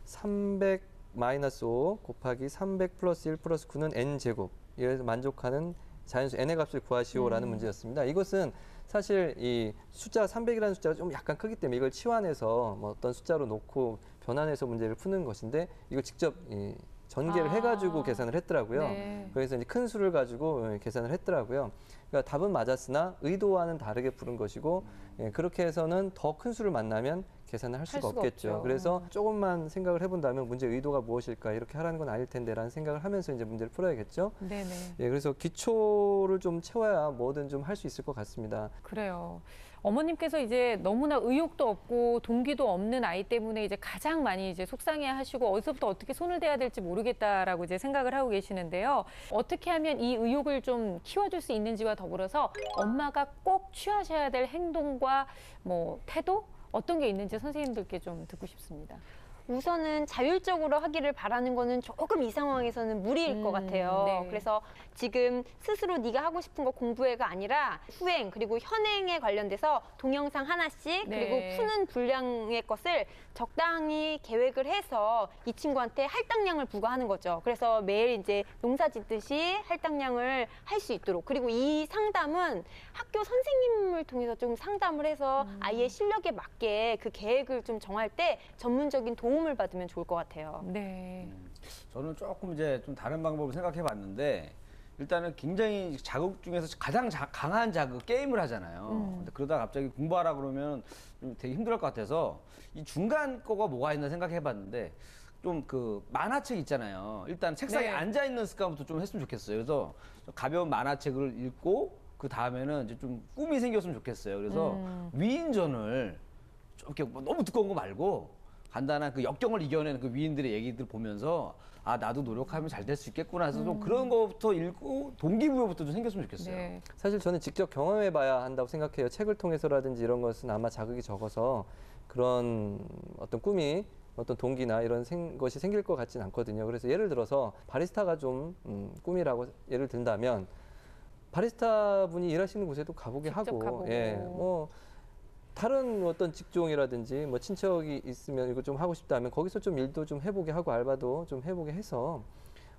300-5 곱하기 300 플러스 1 플러스 9는 n제곱 이래서 만족하는 자연수 n의 값을 구하시오라는 문제였습니다. 이것은 사실 이 숫자 300이라는 숫자가 좀 약간 크기 때문에 이걸 치환해서 뭐 어떤 숫자로 놓고 변환해서 문제를 푸는 것인데 이걸 직접 전개를 해가지고 계산을 했더라고요. 네. 그래서 이제 큰 수를 가지고 계산을 했더라고요. 그러니까 답은 맞았으나 의도와는 다르게 푸른 것이고 그렇게 해서는 더 큰 수를 만나면 계산을 할 수가 없겠죠. 없죠. 그래서 조금만 생각을 해본다면 문제 의도가 무엇일까 이렇게 하라는 건 아닐 텐데라는 생각을 하면서 이제 문제를 풀어야겠죠. 네네. 예, 그래서 기초를 좀 채워야 뭐든 좀 할 수 있을 것 같습니다. 그래요. 어머님께서 이제 너무나 의욕도 없고 동기도 없는 아이 때문에 이제 가장 많이 이제 속상해하시고 어디서부터 어떻게 손을 대야 될지 모르겠다라고 이제 생각을 하고 계시는데요. 어떻게 하면 이 의욕을 좀 키워줄 수 있는지와 더불어서 엄마가 꼭 취하셔야 될 행동과 뭐 태도 어떤 게 있는지 선생님들께 좀 듣고 싶습니다. 우선은 자율적으로 하기를 바라는 거는 조금 이 상황에서는 무리일 것 같아요. 네. 그래서 지금 스스로 네가 하고 싶은 거 공부해가 아니라 후행 그리고 현행에 관련돼서 동영상 하나씩 네. 그리고 푸는 분량의 것을 적당히 계획을 해서 이 친구한테 할당량을 부과하는 거죠. 그래서 매일 이제 농사 짓듯이 할당량을 할 수 있도록 그리고 이 상담은 학교 선생님을 통해서 좀 상담을 해서 아이의 실력에 맞게 그 계획을 좀 정할 때 전문적인 도움을 받으면 좋을 것 같아요. 네. 저는 조금 이제 좀 다른 방법을 생각해 봤는데 일단은 굉장히 자극 중에서 가장 강한 자극 게임을 하잖아요. 근데 그러다 갑자기 공부하라 그러면 좀 되게 힘들 것 같아서 이 중간 거가 뭐가 있나 생각해 봤는데 좀 그 만화책 있잖아요. 일단 책상에 네. 앉아 있는 습관부터 좀 했으면 좋겠어요. 그래서 좀 가벼운 만화책을 읽고 그 다음에는 이제 좀 꿈이 생겼으면 좋겠어요. 그래서 위인전을 좀 이렇게 뭐 너무 두꺼운 거 말고 간단한 그 역경을 이겨내는 그 위인들의 얘기들 보면서 아 나도 노력하면 잘 될 수 있겠구나 해서 좀 그런 거부터 읽고 동기부여부터 좀 생겼으면 좋겠어요. 네. 사실 저는 직접 경험해봐야 한다고 생각해요. 책을 통해서라든지 이런 것은 아마 자극이 적어서 그런 어떤 꿈이 어떤 동기나 이런 것이 생길 것 같진 않거든요. 그래서 예를 들어서 바리스타가 좀 꿈이라고 예를 든다면 바리스타 분이 일하시는 곳에도 가보게 직접 하고, 가보고. 예, 뭐 다른 어떤 직종이라든지 뭐 친척이 있으면 이거 좀 하고 싶다 하면 거기서 좀 일도 좀 해보게 하고 알바도 좀 해보게 해서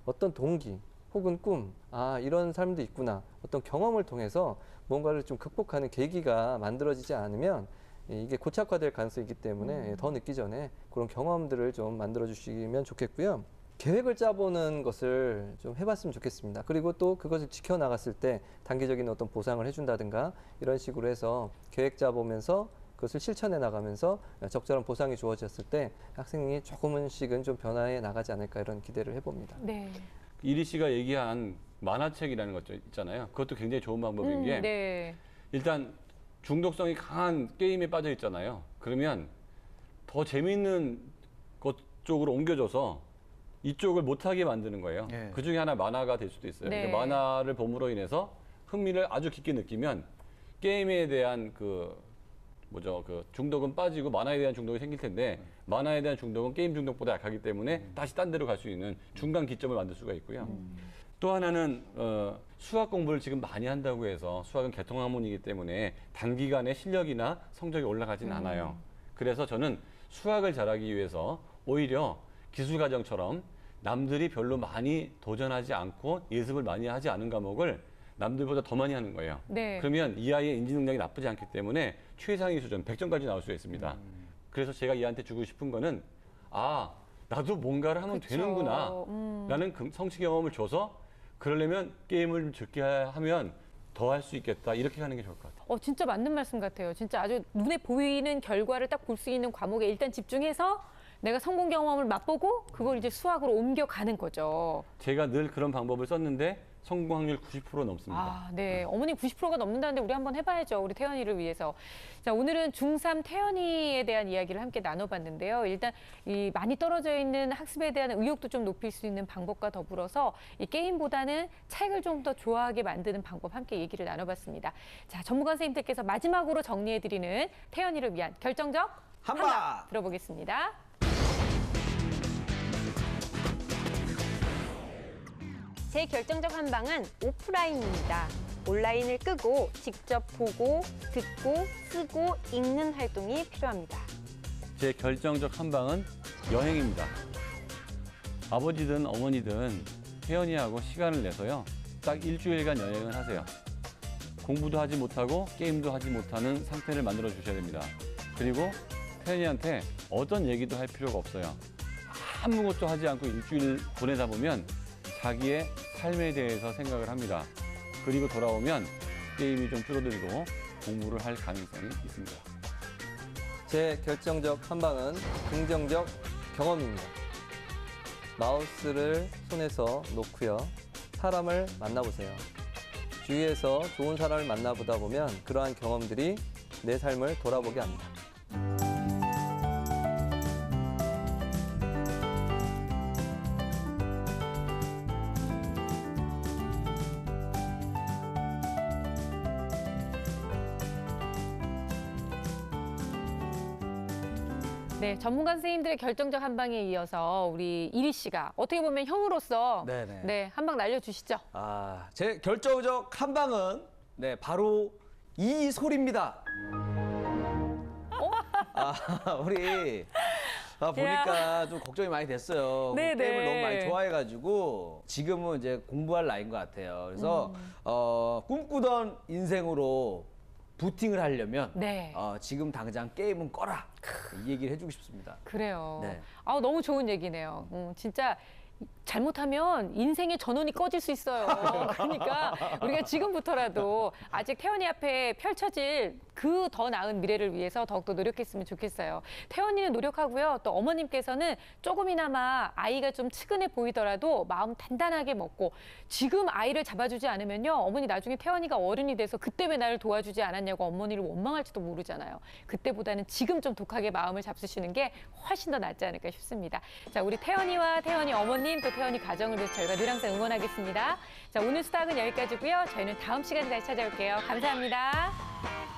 어떤 동기 혹은 꿈, 아 이런 삶도 있구나, 어떤 경험을 통해서 뭔가를 좀 극복하는 계기가 만들어지지 않으면 이게 고착화될 가능성이 있기 때문에 더 늦기 전에 그런 경험들을 좀 만들어 주시면 좋겠고요. 계획을 짜보는 것을 좀 해봤으면 좋겠습니다. 그리고 또 그것을 지켜나갔을 때 단기적인 어떤 보상을 해준다든가 이런 식으로 해서 계획 짜보면서 그것을 실천해 나가면서 적절한 보상이 주어졌을 때 학생이 조금씩은 좀 변화해 나가지 않을까 이런 기대를 해봅니다. 네. 이리 씨가 얘기한 만화책이라는 것 있잖아요. 그것도 굉장히 좋은 방법인 게 네. 일단 중독성이 강한 게임에 빠져 있잖아요. 그러면 더 재미있는 것 쪽으로 옮겨줘서 이쪽을 못하게 만드는 거예요. 예. 그 중에 하나 만화가 될 수도 있어요. 네. 그러니까 만화를 봄으로 인해서 흥미를 아주 깊게 느끼면 게임에 대한 그 중독은 빠지고 만화에 대한 중독이 생길 텐데 만화에 대한 중독은 게임 중독보다 약하기 때문에 다시 딴 데로 갈 수 있는 중간 기점을 만들 수가 있고요. 또 하나는 수학 공부를 지금 많이 한다고 해서 수학은 개통학문이기 때문에 단기간에 실력이나 성적이 올라가지는 않아요. 그래서 저는 수학을 잘하기 위해서 오히려 기술과정처럼 남들이 별로 많이 도전하지 않고 예습을 많이 하지 않은 과목을 남들보다 더 많이 하는 거예요. 네. 그러면 이 아이의 인지 능력이 나쁘지 않기 때문에 최상위 수준 100점까지 나올 수가 있습니다. 그래서 제가 이 아이한테 주고 싶은 거는 아 나도 뭔가를 하면 그쵸. 되는구나 라는 성취 경험을 줘서 그러려면 게임을 좀 적게 하면 더 할 수 있겠다 이렇게 가는 게 좋을 것 같아요. 진짜 맞는 말씀 같아요. 진짜 아주 눈에 보이는 결과를 딱 볼 수 있는 과목에 일단 집중해서 내가 성공 경험을 맛보고 그걸 이제 수학으로 옮겨가는 거죠. 제가 늘 그런 방법을 썼는데 성공 확률 90% 넘습니다. 아, 네. 어머님 90%가 넘는다는데 우리 한번 해봐야죠. 우리 태연이를 위해서. 자, 오늘은 중3 태연이에 대한 이야기를 함께 나눠봤는데요. 일단 이 많이 떨어져 있는 학습에 대한 의욕도 좀 높일 수 있는 방법과 더불어서 이 게임보다는 책을 좀 더 좋아하게 만드는 방법 함께 얘기를 나눠봤습니다. 자, 전문가 선생님들께서 마지막으로 정리해드리는 태연이를 위한 결정적 한방 들어보겠습니다. 제 결정적 한방은 오프라인입니다. 온라인을 끄고 직접 보고, 듣고, 쓰고, 읽는 활동이 필요합니다. 제 결정적 한방은 여행입니다. 아버지든 어머니든 태연이하고 시간을 내서요. 딱 일주일간 여행을 하세요. 공부도 하지 못하고 게임도 하지 못하는 상태를 만들어 주셔야 됩니다. 그리고 태연이한테 어떤 얘기도 할 필요가 없어요. 아무것도 하지 않고 일주일 보내다 보면 자기의 삶에 대해서 생각을 합니다. 그리고 돌아오면 게임이 좀 줄어들고 공부를 할 가능성이 있습니다. 제 결정적 한방은 긍정적 경험입니다. 마우스를 손에서 놓고요. 사람을 만나보세요. 주위에서 좋은 사람을 만나보다 보면 그러한 경험들이 내 삶을 돌아보게 합니다. 네, 전문가 선생님들의 결정적 한방에 이어서 우리 이리 씨가 어떻게 보면 형으로서 네네. 한방 날려주시죠. 아, 제 결정적 한방은 네, 바로 이 소리입니다. 우리 보니까 좀 걱정이 많이 됐어요. 네네. 게임을 너무 많이 좋아해가지고 지금은 이제 공부할 나이인 것 같아요. 그래서 꿈꾸던 인생으로 부팅을 하려면 네. 지금 당장 게임은 꺼라 이 얘기를 해주고 싶습니다. 그래요. 네. 너무 좋은 얘기네요. 진짜 잘못하면 인생의 전원이 꺼질 수 있어요. 그러니까 우리가 지금부터라도 아직 태연이 앞에 펼쳐질 그 더 나은 미래를 위해서 더욱더 노력했으면 좋겠어요. 태연이는 노력하고요. 또 어머님께서는 조금이나마 아이가 좀 측은해 보이더라도 마음 단단하게 먹고 지금 아이를 잡아주지 않으면요. 어머니 나중에 태연이가 어른이 돼서 그때 왜 나를 도와주지 않았냐고 어머니를 원망할지도 모르잖아요. 그때보다는 지금 좀 독하게 마음을 잡수시는 게 훨씬 더 낫지 않을까 싶습니다. 자, 우리 태연이와 태연이 어머님 또 태연이 가정을 위해서 저희가 늘 항상 응원하겠습니다. 자, 오늘 수다학은 여기까지고요. 저희는 다음 시간에 다시 찾아올게요. 감사합니다.